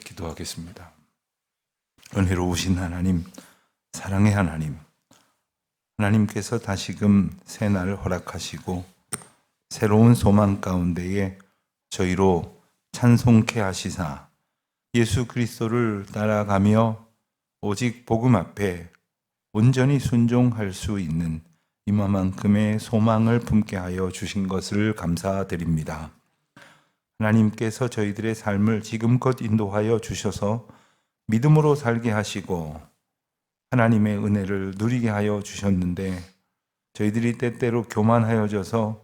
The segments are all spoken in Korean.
기도하겠습니다. 은혜로우신 하나님, 사랑의 하나님, 하나님께서 다시금 새 날을 허락하시고 새로운 소망 가운데에 저희로 찬송케 하시사 예수 그리스도를 따라가며 오직 복음 앞에 온전히 순종할 수 있는 이만큼의 소망을 품게 하여 주신 것을 감사드립니다. 하나님께서 저희들의 삶을 지금껏 인도하여 주셔서 믿음으로 살게 하시고 하나님의 은혜를 누리게 하여 주셨는데 저희들이 때때로 교만하여져서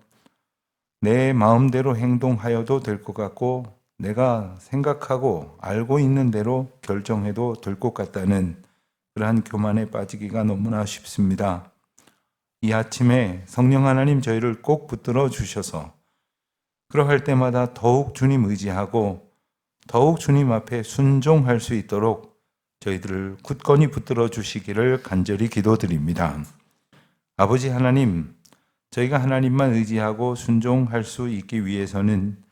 내 마음대로 행동하여도 될 것 같고 내가 생각하고 알고 있는 대로 결정해도 될 것 같다는 그러한 교만에 빠지기가 너무나 쉽습니다. 이 아침에 성령 하나님 저희를 꼭 붙들어 주셔서 그러할 때마다 더욱 주님 의지하고 더욱 주님 앞에 순종할 수 있도록 저희들을 굳건히 붙들어 주시기를 간절히 기도드립니다. 아버지 하나님, 저희가 하나님만 의지하고 순종할 수 있기 위해서는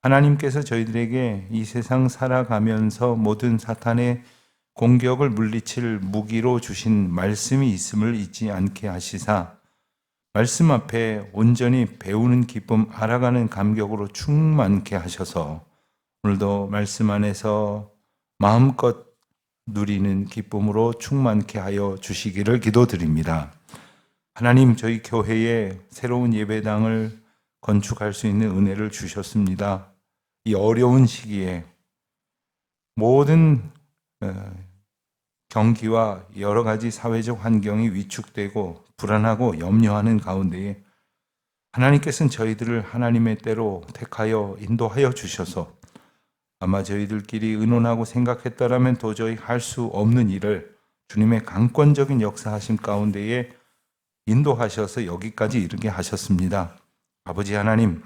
하나님께서 저희들에게 이 세상 살아가면서 모든 사탄의 공격을 물리칠 무기로 주신 말씀이 있음을 잊지 않게 하시사 말씀 앞에 온전히 배우는 기쁨, 알아가는 감격으로 충만케 하셔서 오늘도 말씀 안에서 마음껏 누리는 기쁨으로 충만케 하여 주시기를 기도드립니다. 하나님, 저희 교회에 새로운 예배당을 건축할 수 있는 은혜를 주셨습니다. 이 어려운 시기에 모든 경기와 여러 가지 사회적 환경이 위축되고 불안하고 염려하는 가운데에 하나님께서는 저희들을 하나님의 때로 택하여 인도하여 주셔서 아마 저희들끼리 의논하고 생각했더라면 도저히 할 수 없는 일을 주님의 강권적인 역사하심 가운데에 인도하셔서 여기까지 이르게 하셨습니다. 아버지 하나님,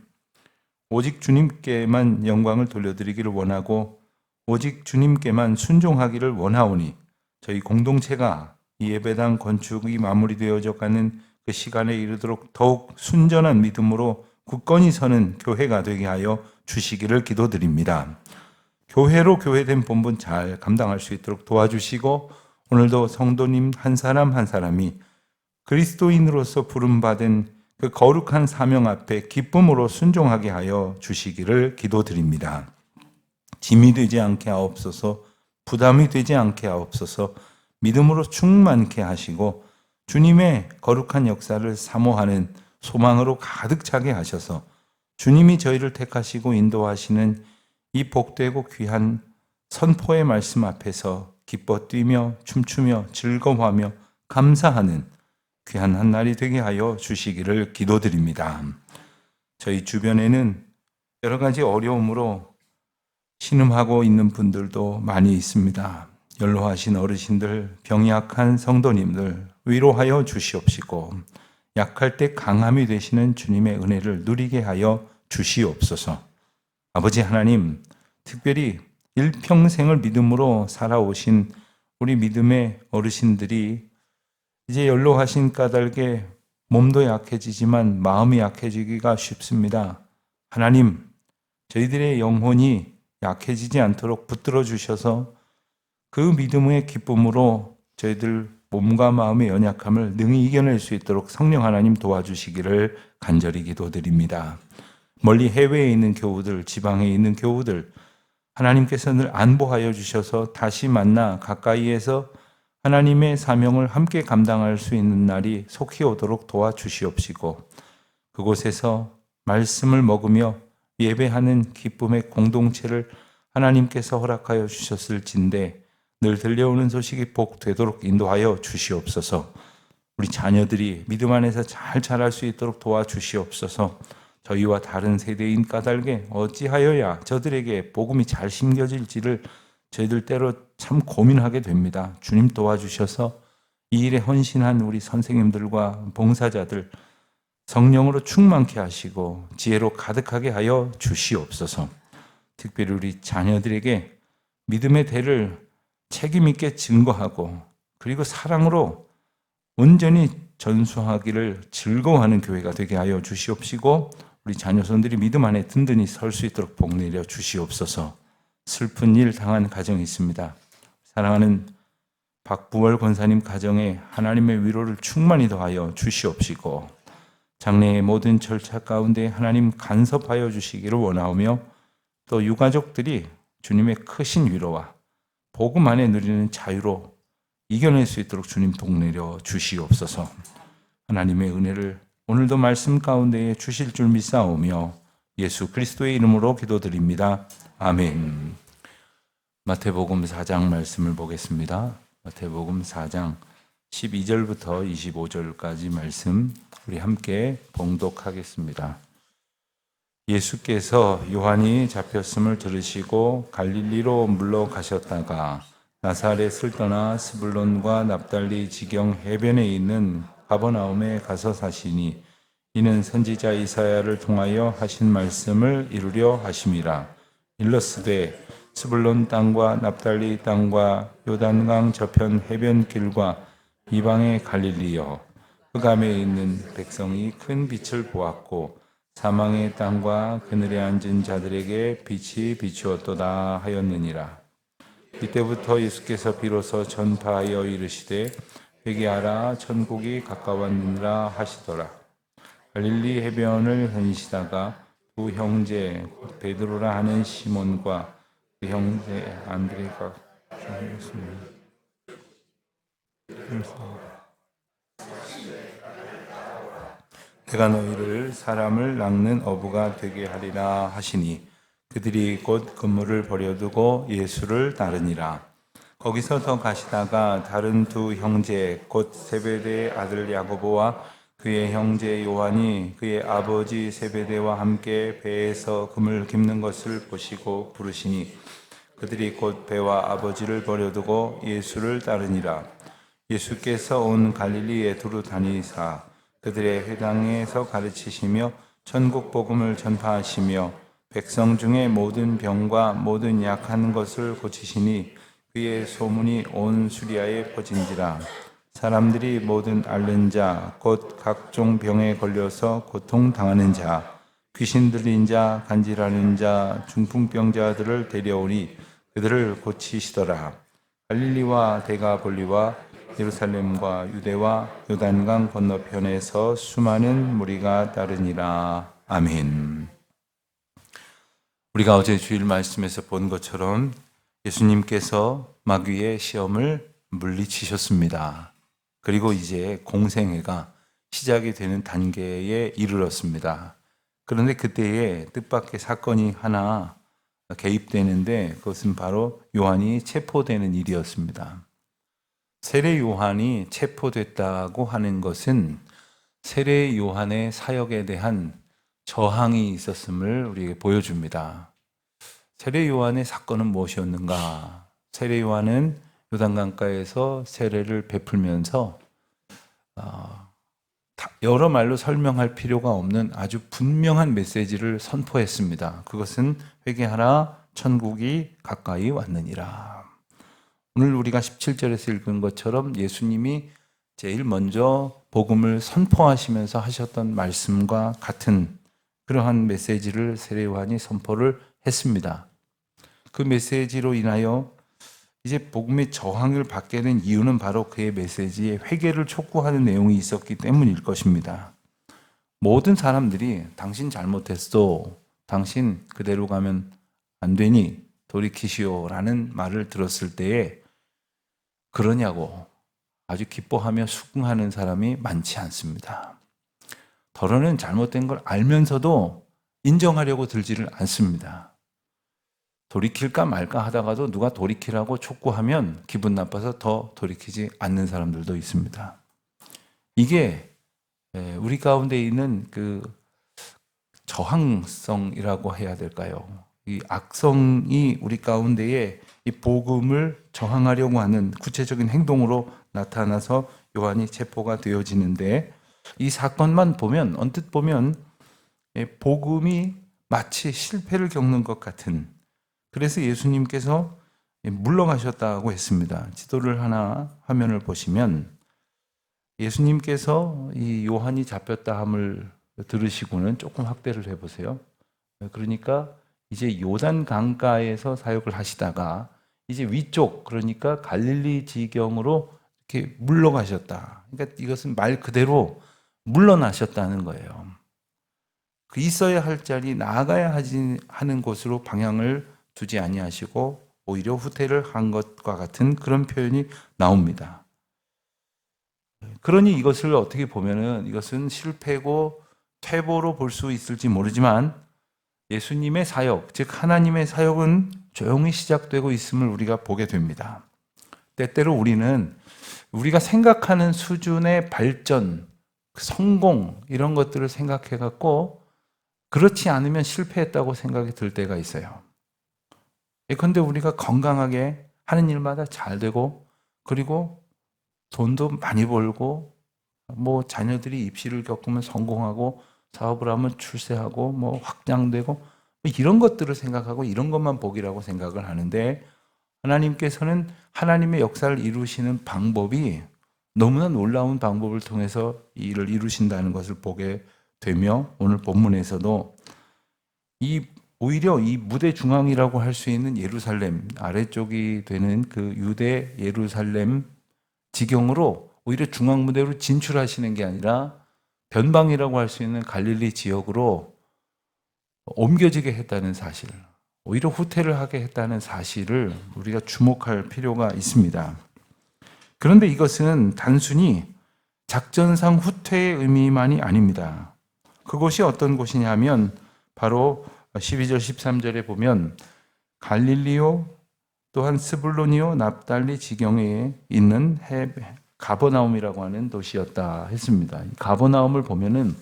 오직 주님께만 영광을 돌려드리기를 원하고 오직 주님께만 순종하기를 원하오니 저희 공동체가 이 예배당 건축이 마무리되어져 가는 그 시간에 이르도록 더욱 순전한 믿음으로 굳건히 서는 교회가 되게 하여 주시기를 기도드립니다. 교회로 교회된 본분 잘 감당할 수 있도록 도와주시고 오늘도 성도님 한 사람 한 사람이 그리스도인으로서 부름받은 그 거룩한 사명 앞에 기쁨으로 순종하게 하여 주시기를 기도드립니다. 짐이 되지 않게 하옵소서, 부담이 되지 않게 하옵소서, 믿음으로 충만케 하시고 주님의 거룩한 역사를 사모하는 소망으로 가득 차게 하셔서 주님이 저희를 택하시고 인도하시는 이 복되고 귀한 선포의 말씀 앞에서 기뻐 뛰며 춤추며 즐거워하며 감사하는 귀한 한 날이 되게 하여 주시기를 기도드립니다. 저희 주변에는 여러 가지 어려움으로 신음하고 있는 분들도 많이 있습니다. 연로하신 어르신들, 병이 약한 성도님들 위로하여 주시옵시고 약할 때 강함이 되시는 주님의 은혜를 누리게 하여 주시옵소서. 아버지 하나님, 특별히 일평생을 믿음으로 살아오신 우리 믿음의 어르신들이 이제 연로하신 까닭에 몸도 약해지지만 마음이 약해지기가 쉽습니다. 하나님, 저희들의 영혼이 약해지지 않도록 붙들어 주셔서 그 믿음의 기쁨으로 저희들 몸과 마음의 연약함을 능히 이겨낼 수 있도록 성령 하나님 도와주시기를 간절히 기도드립니다. 멀리 해외에 있는 교우들, 지방에 있는 교우들, 하나님께서 늘 안보하여 주셔서 다시 만나 가까이에서 하나님의 사명을 함께 감당할 수 있는 날이 속히 오도록 도와주시옵시고 그곳에서 말씀을 먹으며 예배하는 기쁨의 공동체를 하나님께서 허락하여 주셨을진데 늘 들려오는 소식이 복되도록 인도하여 주시옵소서. 우리 자녀들이 믿음 안에서 잘 자랄 수 있도록 도와주시옵소서. 저희와 다른 세대인 까닭에 어찌하여야 저들에게 복음이 잘 심겨질지를 저희들 때로 참 고민하게 됩니다. 주님 도와주셔서 이 일에 헌신한 우리 선생님들과 봉사자들 성령으로 충만케 하시고 지혜로 가득하게 하여 주시옵소서. 특별히 우리 자녀들에게 믿음의 대를 책임 있게 증거하고 그리고 사랑으로 온전히 전수하기를 즐거워하는 교회가 되게 하여 주시옵시고 우리 자녀손들이 믿음 안에 든든히 설 수 있도록 복 내려 주시옵소서. 슬픈 일 당한 가정이 있습니다. 사랑하는 박부월 권사님 가정에 하나님의 위로를 충만히 더하여 주시옵시고 장래의 모든 절차 가운데 하나님 간섭하여 주시기를 원하오며 또 유가족들이 주님의 크신 위로와 복음 안에 누리는 자유로 이겨낼 수 있도록 주님 동내려 주시옵소서. 하나님의 은혜를 오늘도 말씀 가운데에 주실 줄 믿사오며 예수 그리스도의 이름으로 기도드립니다. 아멘. 마태복음 4장 말씀을 보겠습니다. 마태복음 4장 12절부터 25절까지 말씀 우리 함께 봉독하겠습니다. 예수께서 요한이 잡혔음을 들으시고 갈릴리로 물러가셨다가 나사렛을 떠나 스불론과 납달리 지경 해변에 있는 가버나움에 가서 사시니 이는 선지자 이사야를 통하여 하신 말씀을 이루려 하심이라. 일러스되 스불론 땅과 납달리 땅과 요단강 저편 해변길과 이방의 갈릴리여 흑암에 있는 백성이 큰 빛을 보았고 사망의 땅과 그늘에 앉은 자들에게 빛이 비추었도다 하였느니라. 이때부터 예수께서 비로소 전파하여 이르시되 회개하라 천국이 가까웠느니라 하시더라. 갈릴리 해변을 다니시다가 두 형제 베드로라 하는 시몬과 그 형제 안드레가 내가 너희를 사람을 낚는 어부가 되게 하리라 하시니 그들이 곧 그물을 버려두고 예수를 따르니라. 거기서 더 가시다가 다른 두 형제 곧 세베대의 아들 야고보와 그의 형제 요한이 그의 아버지 세베대와 함께 배에서 그물 깁는 것을 보시고 부르시니 그들이 곧 배와 아버지를 버려두고 예수를 따르니라. 예수께서 온 갈릴리에 두루 다니사 그들의 회당에서 가르치시며 천국 복음을 전파하시며 백성 중에 모든 병과 모든 약한 것을 고치시니 그의 소문이 온 수리아에 퍼진지라. 사람들이 모든 앓는 자 곧 각종 병에 걸려서 고통당하는 자 귀신 들린 자 간질하는 자 중풍병자들을 데려오니 그들을 고치시더라. 갈릴리와 데가볼리와 예루살렘과 유대와 요단강 건너편에서 수많은 무리가 따르니라. 아멘. 우리가 어제 주일 말씀에서 본 것처럼 예수님께서 마귀의 시험을 물리치셨습니다. 그리고 이제 공생애가 시작이 되는 단계에 이르렀습니다. 그런데 그때에 뜻밖의 사건이 하나 개입되는데 그것은 바로 요한이 체포되는 일이었습니다. 세례 요한이 체포됐다고 하는 것은 세례 요한의 사역에 대한 저항이 있었음을 우리에게 보여줍니다. 세례 요한의 사건은 무엇이었는가? 세례 요한은 요단강가에서 세례를 베풀면서 여러 말로 설명할 필요가 없는 아주 분명한 메시지를 선포했습니다. 그것은 회개하라 천국이 가까이 왔느니라. 오늘 우리가 17절에서 읽은 것처럼 예수님이 제일 먼저 복음을 선포하시면서 하셨던 말씀과 같은 그러한 메시지를 세례 요한이 선포를 했습니다. 그 메시지로 인하여 이제 복음의 저항을 받게 된 이유는 바로 그의 메시지에 회개를 촉구하는 내용이 있었기 때문일 것입니다. 모든 사람들이 당신 잘못했어, 당신 그대로 가면 안 되니 돌이키시오라는 말을 들었을 때에 그러냐고 아주 기뻐하며 수긍하는 사람이 많지 않습니다. 더러는 잘못된 걸 알면서도 인정하려고 들지를 않습니다. 돌이킬까 말까 하다가도 누가 돌이키라고 촉구하면 기분 나빠서 더 돌이키지 않는 사람들도 있습니다. 이게 우리 가운데 있는 그 저항성이라고 해야 될까요? 이 악성이 우리 가운데에 이 복음을 저항하려고 하는 구체적인 행동으로 나타나서 요한이 체포가 되어지는데 이 사건만 보면 언뜻 보면 복음이 마치 실패를 겪는 것 같은, 그래서 예수님께서 물러가셨다고 했습니다. 지도를 하나 화면을 보시면 예수님께서 이 요한이 잡혔다 함을 들으시고는 조금 확대를 해보세요. 그러니까 이제 요단 강가에서 사역을 하시다가 이제 위쪽, 그러니까 갈릴리 지경으로 이렇게 물러가셨다. 그러니까 이것은 말 그대로 물러나셨다는 거예요. 그 있어야 할 자리, 나아가야 하는 곳으로 방향을 두지 아니하시고 오히려 후퇴를 한 것과 같은 그런 표현이 나옵니다. 그러니 이것을 어떻게 보면은 이것은 실패고 퇴보로 볼 수 있을지 모르지만 예수님의 사역, 즉 하나님의 사역은 조용히 시작되고 있음을 우리가 보게 됩니다. 때때로 우리는 우리가 생각하는 수준의 발전, 성공 이런 것들을 생각해 갖고 그렇지 않으면 실패했다고 생각이 들 때가 있어요. 예컨대 우리가 건강하게 하는 일마다 잘 되고 그리고 돈도 많이 벌고 뭐 자녀들이 입시를 겪으면 성공하고 사업을 하면 출세하고 뭐 확장되고 뭐 이런 것들을 생각하고 이런 것만 복이라고 생각을 하는데 하나님께서는 하나님의 역사를 이루시는 방법이 너무나 놀라운 방법을 통해서 이 일을 이루신다는 것을 보게 되며 오늘 본문에서도 오히려 이 무대 중앙이라고 할 수 있는 예루살렘 아래쪽이 되는 그 유대 예루살렘 지경으로 오히려 중앙 무대로 진출하시는 게 아니라 변방이라고 할 수 있는 갈릴리 지역으로 옮겨지게 했다는 사실, 오히려 후퇴를 하게 했다는 사실을 우리가 주목할 필요가 있습니다. 그런데 이것은 단순히 작전상 후퇴의 의미만이 아닙니다. 그곳이 어떤 곳이냐면 바로 12절 13절에 보면 갈릴리오 또한 스불론이요 납달리 지경에 있는 가버나움이라고 하는 도시였다 했습니다. 가버나움을 보면은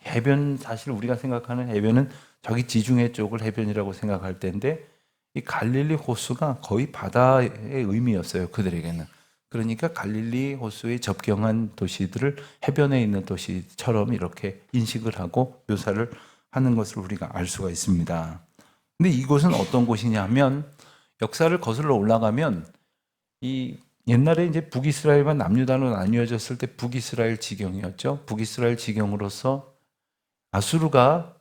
해변, 사실 우리가 생각하는 해변은 저기 지중해 쪽을 해변이라고 생각할 텐데 이 갈릴리 호수가 거의 바다의 의미였어요, 그들에게는. 그러니까 갈릴리 호수에 접경한 도시들을 해변에 있는 도시처럼 이렇게 인식을 하고 묘사를 하는 것을 우리가 알 수가 있습니다. 근데 이곳은 어떤 곳이냐면 역사를 거슬러 올라가면 이 옛날에 이제 북이스라엘과 남유다로 나뉘어졌을 때 북이스라엘 지경이었죠. 북이스라엘 지경으로서 아수르가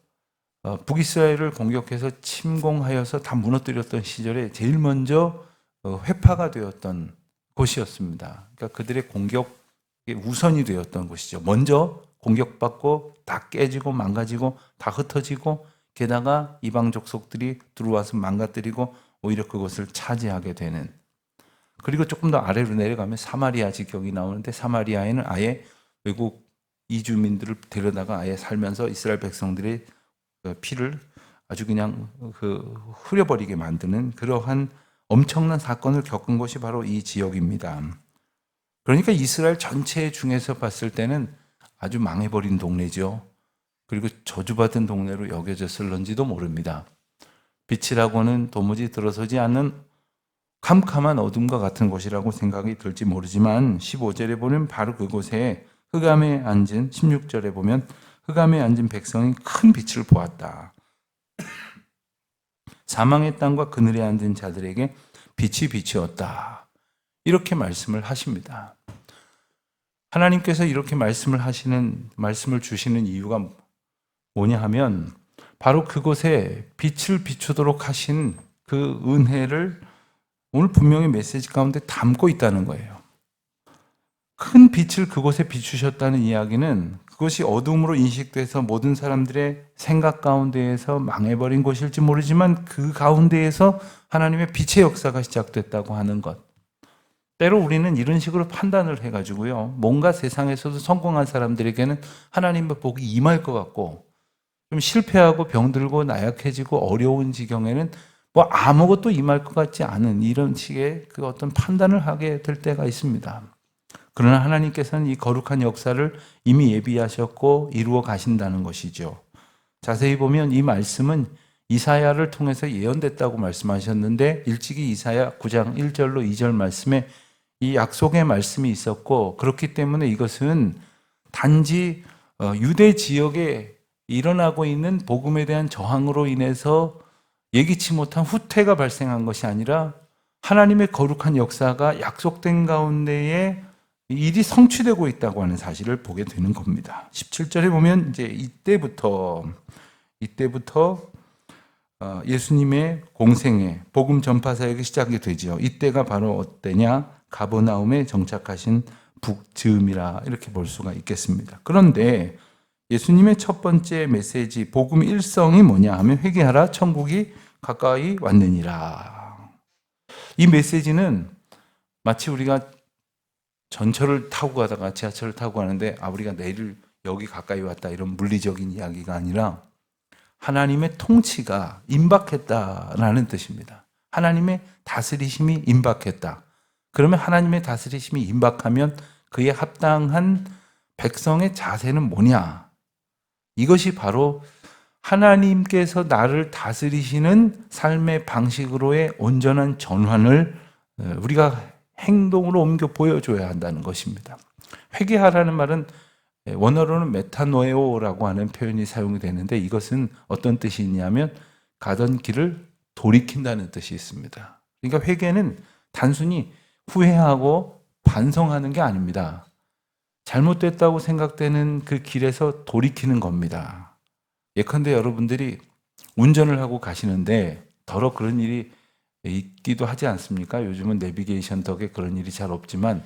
북이스라엘을 공격해서 침공하여서 다 무너뜨렸던 시절에 제일 먼저 회파가 되었던 곳이었습니다. 그러니까 그들의 공격의 우선이 되었던 곳이죠. 먼저 공격받고 다 깨지고 망가지고 다 흩어지고 게다가 이방 족속들이 들어와서 망가뜨리고 오히려 그것을 차지하게 되는. 그리고 조금 더 아래로 내려가면 사마리아 지경이 나오는데 사마리아에는 아예 외국 이주민들을 데려다가 아예 살면서 이스라엘 백성들의 피를 아주 그냥 흐려버리게 만드는 그러한 엄청난 사건을 겪은 곳이 바로 이 지역입니다. 그러니까 이스라엘 전체 중에서 봤을 때는 아주 망해버린 동네죠. 그리고 저주받은 동네로 여겨졌을런지도 모릅니다. 빛이라고는 도무지 들어서지 않는 캄캄한 어둠과 같은 곳이라고 생각이 들지 모르지만 15절에 보면 바로 그곳에 흑암에 앉은 16절에 보면 흑암에 앉은 백성이 큰 빛을 보았다. 사망의 땅과 그늘에 앉은 자들에게 빛이 비추었다. 이렇게 말씀을 하십니다. 하나님께서 이렇게 말씀을 주시는 이유가 뭐냐 하면 바로 그곳에 빛을 비추도록 하신 그 은혜를 오늘 분명히 메시지 가운데 담고 있다는 거예요. 큰 빛을 그곳에 비추셨다는 이야기는 그것이 어둠으로 인식돼서 모든 사람들의 생각 가운데에서 망해버린 곳일지 모르지만 그 가운데에서 하나님의 빛의 역사가 시작됐다고 하는 것. 때로 우리는 이런 식으로 판단을 해가지고요, 뭔가 세상에서도 성공한 사람들에게는 하나님의 복이 임할 것 같고 좀 실패하고 병들고 나약해지고 어려운 지경에는 뭐 아무것도 임할 것 같지 않은 이런 식의 그 어떤 판단을 하게 될 때가 있습니다. 그러나 하나님께서는 이 거룩한 역사를 이미 예비하셨고 이루어 가신다는 것이죠. 자세히 보면 이 말씀은 이사야를 통해서 예언됐다고 말씀하셨는데 일찍이 이사야 9장 1절로 2절 말씀에 이 약속의 말씀이 있었고 그렇기 때문에 이것은 단지 유대 지역에 일어나고 있는 복음에 대한 저항으로 인해서 예기치 못한 후퇴가 발생한 것이 아니라 하나님의 거룩한 역사가 약속된 가운데에 일이 성취되고 있다고 하는 사실을 보게 되는 겁니다. 17절에 보면 이제 이때부터 예수님의 공생애, 복음 전파 사역이 시작이 되죠. 이때가 바로 어때냐? 가버나움에 정착하신 북즈음이라 이렇게 볼 수가 있겠습니다. 그런데 예수님의 첫 번째 메시지, 복음 일성이 뭐냐 하면 회개하라, 천국이 가까이 왔느니라. 이 메시지는 마치 우리가 전철을 타고 가다가 지하철을 타고 가는데 우리가 내일 여기 가까이 왔다 이런 물리적인 이야기가 아니라 하나님의 통치가 임박했다라는 뜻입니다. 하나님의 다스리심이 임박했다. 그러면 하나님의 다스리심이 임박하면 그에 합당한 백성의 자세는 뭐냐? 이것이 바로 하나님께서 나를 다스리시는 삶의 방식으로의 온전한 전환을 우리가 행동으로 옮겨 보여줘야 한다는 것입니다. 회개하라는 말은 원어로는 메타노에오라고 하는 표현이 사용이 되는데 이것은 어떤 뜻이 있냐면 가던 길을 돌이킨다는 뜻이 있습니다. 그러니까 회개는 단순히 후회하고 반성하는 게 아닙니다. 잘못됐다고 생각되는 그 길에서 돌이키는 겁니다. 예컨대 여러분들이 운전을 하고 가시는데 더러 그런 일이 있기도 하지 않습니까? 요즘은 내비게이션 덕에 그런 일이 잘 없지만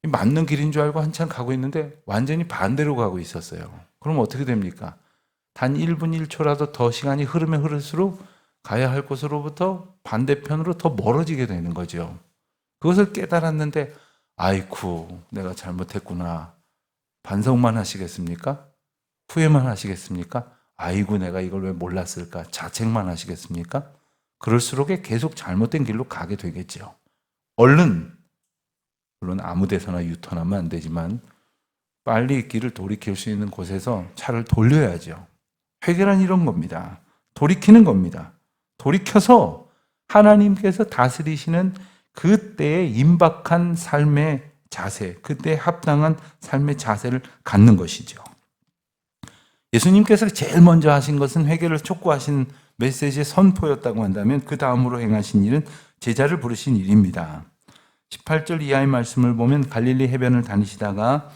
맞는 길인 줄 알고 한참 가고 있는데 완전히 반대로 가고 있었어요. 그럼 어떻게 됩니까? 단 1분 1초라도 더 시간이 흐르면 흐를수록 가야 할 곳으로부터 반대편으로 더 멀어지게 되는 거죠. 그것을 깨달았는데 아이쿠 내가 잘못했구나. 반성만 하시겠습니까? 후회만 하시겠습니까? 아이고 내가 이걸 왜 몰랐을까? 자책만 하시겠습니까? 그럴수록 계속 잘못된 길로 가게 되겠죠. 얼른 물론 아무 데서나 유턴하면 안 되지만 빨리 길을 돌이킬 수 있는 곳에서 차를 돌려야죠. 회개란 이런 겁니다. 돌이키는 겁니다. 돌이켜서 하나님께서 다스리시는 그때의 임박한 삶의 자세, 그때에 합당한 삶의 자세를 갖는 것이죠. 예수님께서 제일 먼저 하신 것은 회개를 촉구하신 메시지의 선포였다고 한다면 그 다음으로 행하신 일은 제자를 부르신 일입니다. 18절 이하의 말씀을 보면 갈릴리 해변을 다니시다가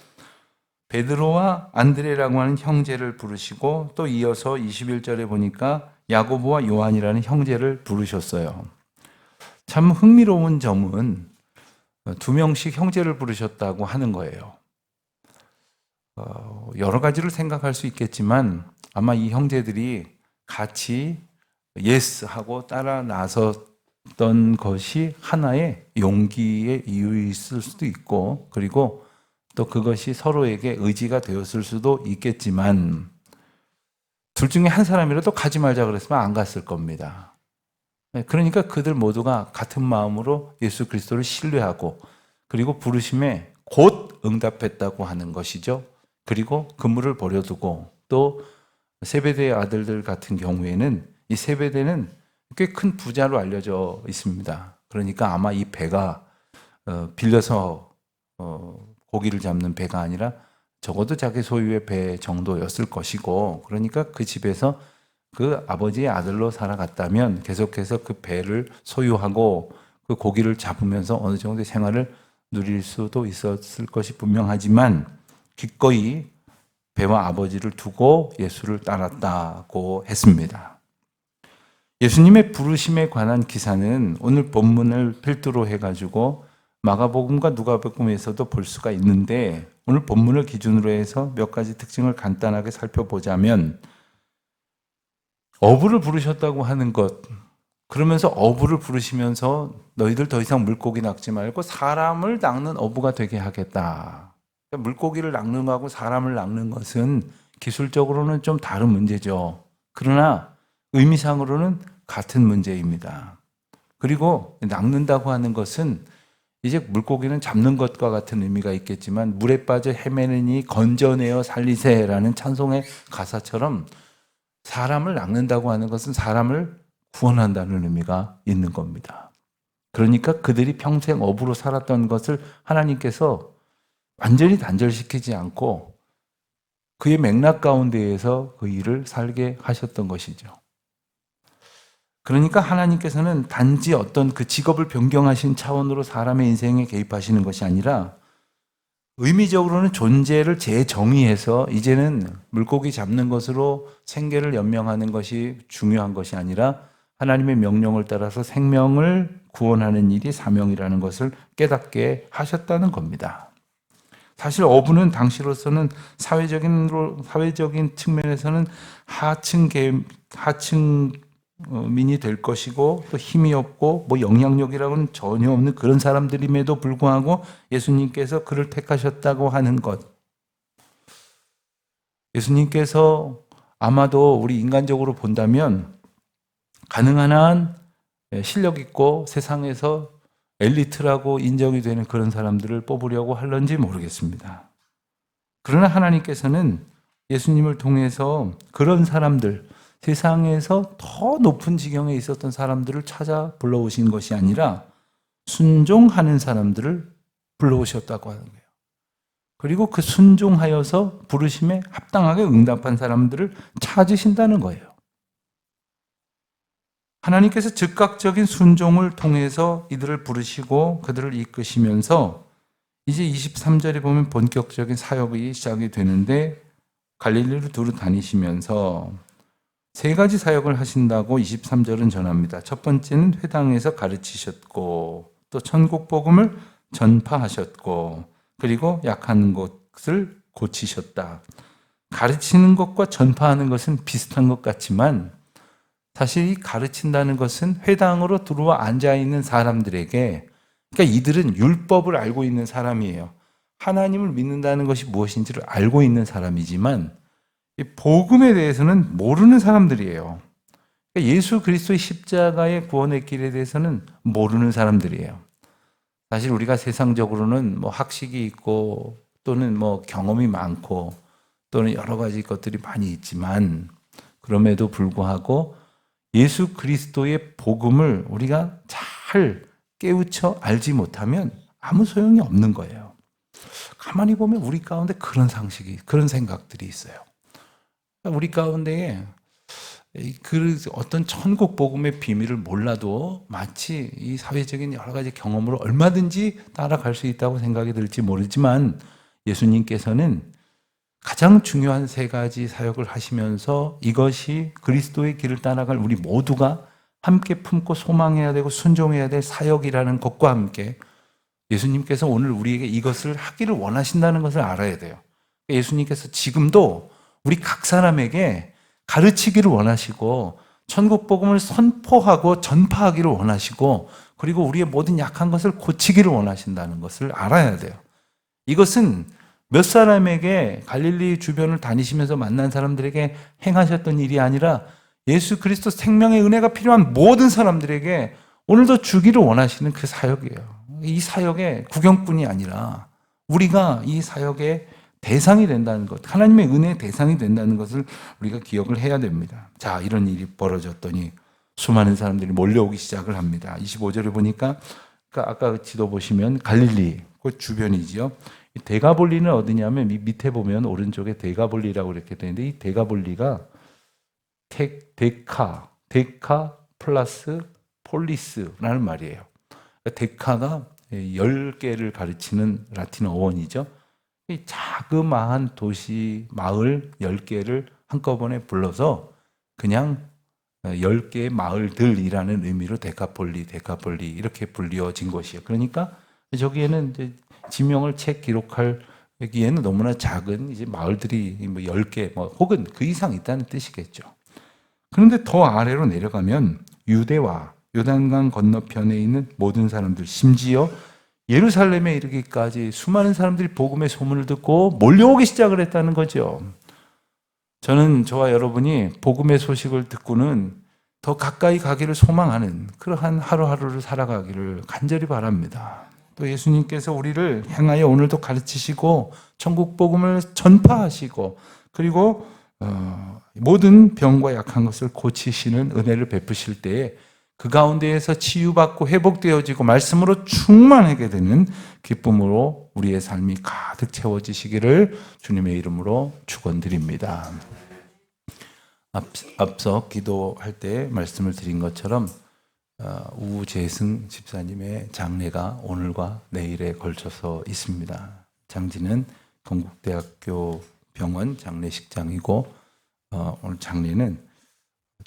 베드로와 안드레라고 하는 형제를 부르시고 또 이어서 21절에 보니까 야고보와 요한이라는 형제를 부르셨어요. 참 흥미로운 점은 2명씩 형제를 부르셨다고 하는 거예요. 여러 가지를 생각할 수 있겠지만 아마 이 형제들이 같이 예스 하고 따라 나섰던 것이 하나의 용기의 이유였을 수도 있고 그리고 또 그것이 서로에게 의지가 되었을 수도 있겠지만 둘 중에 한 사람이라도 가지 말자 그랬으면 안 갔을 겁니다. 그러니까 그들 모두가 같은 마음으로 예수 그리스도를 신뢰하고 그리고 부르심에 곧 응답했다고 하는 것이죠. 그리고 그물을 버려두고 또 세베대의 아들들 같은 경우에는 이 세베대는 꽤 큰 부자로 알려져 있습니다. 그러니까 아마 이 배가 빌려서 고기를 잡는 배가 아니라 적어도 자기 소유의 배 정도였을 것이고 그러니까 그 집에서 그 아버지의 아들로 살아갔다면 계속해서 그 배를 소유하고 그 고기를 잡으면서 어느 정도의 생활을 누릴 수도 있었을 것이 분명하지만 기꺼이 배와 아버지를 두고 예수를 따랐다고 했습니다. 예수님의 부르심에 관한 기사는 오늘 본문을 필두로 해가지고 마가복음과 누가복음에서도 볼 수가 있는데 오늘 본문을 기준으로 해서 몇 가지 특징을 간단하게 살펴보자면 어부를 부르셨다고 하는 것 그러면서 어부를 부르시면서 너희들 더 이상 물고기 낚지 말고 사람을 낚는 어부가 되게 하겠다. 그러니까 물고기를 낚는 거하고 사람을 낚는 것은 기술적으로는 좀 다른 문제죠. 그러나 의미상으로는 같은 문제입니다. 그리고 낚는다고 하는 것은 이제 물고기는 잡는 것과 같은 의미가 있겠지만 물에 빠져 헤매느니 건져내어 살리세라는 찬송의 가사처럼 사람을 낚는다고 하는 것은 사람을 구원한다는 의미가 있는 겁니다. 그러니까 그들이 평생 어부로 살았던 것을 하나님께서 완전히 단절시키지 않고 그의 맥락 가운데에서 그 일을 살게 하셨던 것이죠. 그러니까 하나님께서는 단지 어떤 그 직업을 변경하신 차원으로 사람의 인생에 개입하시는 것이 아니라 의미적으로는 존재를 재정의해서 이제는 물고기 잡는 것으로 생계를 연명하는 것이 중요한 것이 아니라 하나님의 명령을 따라서 생명을 구원하는 일이 사명이라는 것을 깨닫게 하셨다는 겁니다. 사실 어부는 당시로서는 사회적인 측면에서는 하층민이 될 것이고 또 힘이 없고 뭐 영향력이라고는 전혀 없는 그런 사람들임에도 불구하고 예수님께서 그를 택하셨다고 하는 것. 예수님께서 아마도 우리 인간적으로 본다면 가능한 한 실력 있고 세상에서 엘리트라고 인정이 되는 그런 사람들을 뽑으려고 할런지 모르겠습니다. 그러나 하나님께서는 예수님을 통해서 그런 사람들, 세상에서 더 높은 지경에 있었던 사람들을 찾아 불러오신 것이 아니라 순종하는 사람들을 불러오셨다고 하는 거예요. 그리고 그 순종하여서 부르심에 합당하게 응답한 사람들을 찾으신다는 거예요. 하나님께서 즉각적인 순종을 통해서 이들을 부르시고 그들을 이끄시면서 이제 23절에 보면 본격적인 사역이 시작이 되는데 갈릴리를 두루 다니시면서 세 가지 사역을 하신다고 23절은 전합니다. 첫 번째는 회당에서 가르치셨고 또 천국 복음을 전파하셨고 그리고 약한 것을 고치셨다. 가르치는 것과 전파하는 것은 비슷한 것 같지만 사실 이 가르친다는 것은 회당으로 들어와 앉아있는 사람들에게, 그러니까 이들은 율법을 알고 있는 사람이에요. 하나님을 믿는다는 것이 무엇인지를 알고 있는 사람이지만 이 복음에 대해서는 모르는 사람들이에요. 그러니까 예수 그리스도의 십자가의 구원의 길에 대해서는 모르는 사람들이에요. 사실 우리가 세상적으로는 뭐 학식이 있고 또는 뭐 경험이 많고 또는 여러 가지 것들이 많이 있지만 그럼에도 불구하고 예수 그리스도의 복음을 우리가 잘 깨우쳐 알지 못하면 아무 소용이 없는 거예요. 가만히 보면 우리 가운데 그런 상식이, 그런 생각들이 있어요. 우리 가운데에 그 어떤 천국 복음의 비밀을 몰라도 마치 이 사회적인 여러 가지 경험으로 얼마든지 따라갈 수 있다고 생각이 들지 모르지만 예수님께서는 가장 중요한 세 가지 사역을 하시면서 이것이 그리스도의 길을 따라갈 우리 모두가 함께 품고 소망해야 되고 순종해야 될 사역이라는 것과 함께 예수님께서 오늘 우리에게 이것을 하기를 원하신다는 것을 알아야 돼요. 예수님께서 지금도 우리 각 사람에게 가르치기를 원하시고 천국 복음을 선포하고 전파하기를 원하시고 그리고 우리의 모든 약한 것을 고치기를 원하신다는 것을 알아야 돼요. 이것은 몇 사람에게 갈릴리 주변을 다니시면서 만난 사람들에게 행하셨던 일이 아니라 예수 그리스도 생명의 은혜가 필요한 모든 사람들에게 오늘도 주기를 원하시는 그 사역이에요. 이 사역의 구경꾼이 아니라 우리가 이 사역의 대상이 된다는 것, 하나님의 은혜의 대상이 된다는 것을 우리가 기억을 해야 됩니다. 자, 이런 일이 벌어졌더니 수많은 사람들이 몰려오기 시작을 합니다. 25절에 보니까 아까 지도 보시면 갈릴리 그 주변이지요. 데가볼리는 어디냐면 밑에 보면 오른쪽에 데가볼리라고 이렇게 되는데 이 데가볼리가 데카 플러스 폴리스라는 말이에요. 데카가 10개를 가르치는 라틴어 어원이죠. 이 자그마한 도시, 마을 10개를 한꺼번에 불러서 그냥 10개의 마을들이라는 의미로 데카폴리 이렇게 불리어진 것이에요. 그러니까 저기에는 이제 지명을 책 기록하기에는 너무나 작은 이제 마을들이 뭐 10개 혹은 그 이상 있다는 뜻이겠죠. 그런데 더 아래로 내려가면 유대와 요단강 건너편에 있는 모든 사람들, 심지어 예루살렘에 이르기까지 수많은 사람들이 복음의 소문을 듣고 몰려오기 시작을 했다는 거죠. 저는 저와 여러분이 복음의 소식을 듣고는 더 가까이 가기를 소망하는 그러한 하루하루를 살아가기를 간절히 바랍니다. 또 예수님께서 우리를 향하여 오늘도 가르치시고 천국 복음을 전파하시고 그리고 모든 병과 약한 것을 고치시는 은혜를 베푸실 때에 그 가운데에서 치유받고 회복되어지고 말씀으로 충만하게 되는 기쁨으로 우리의 삶이 가득 채워지시기를 주님의 이름으로 축원드립니다. 앞서 기도할 때 말씀을 드린 것처럼 우재승 집사님의 장례가 오늘과 내일에 걸쳐서 있습니다. 장지는 건국대학교 병원 장례식장이고 오늘 장례는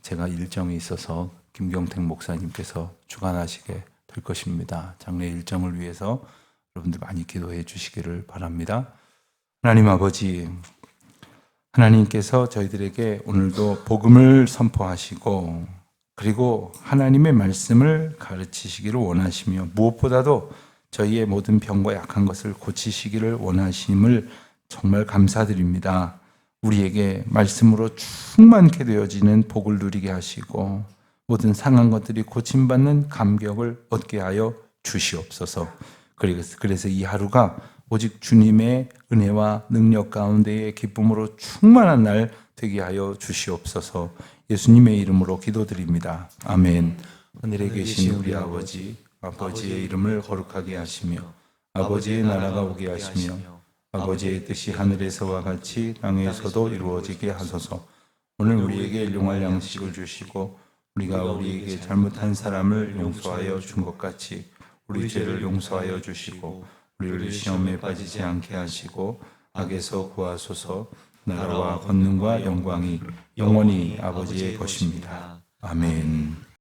제가 일정이 있어서 김경택 목사님께서 주관하시게 될 것입니다. 장례 일정을 위해서 여러분들 많이 기도해 주시기를 바랍니다. 하나님 아버지, 하나님께서 저희들에게 오늘도 복음을 선포하시고 그리고 하나님의 말씀을 가르치시기를 원하시며 무엇보다도 저희의 모든 병과 약한 것을 고치시기를 원하심을 정말 감사드립니다. 우리에게 말씀으로 충만케 되어지는 복을 누리게 하시고 모든 상한 것들이 고침받는 감격을 얻게 하여 주시옵소서. 그래서 이 하루가 오직 주님의 은혜와 능력 가운데의 기쁨으로 충만한 날 되게 하여 주시옵소서. 예수님의 이름으로 기도드립니다. 아멘. 하늘에 계신 우리 아버지, 아버지의 이름을 거룩하게 하시며 아버지의 나라가 오게 하시며 아버지의 뜻이 하늘에서와 같이 땅에서도 이루어지게 하소서. 오늘 우리에게 일용할 양식을 주시고 우리가 우리에게 잘못한 사람을 용서하여 준 것 같이 우리 죄를 용서하여 주시고 우리를 시험에 빠지지 않게 하시고 악에서 구하소서. 나라와 권능과 영광이 영원히 아버지의 것입니다. 아멘.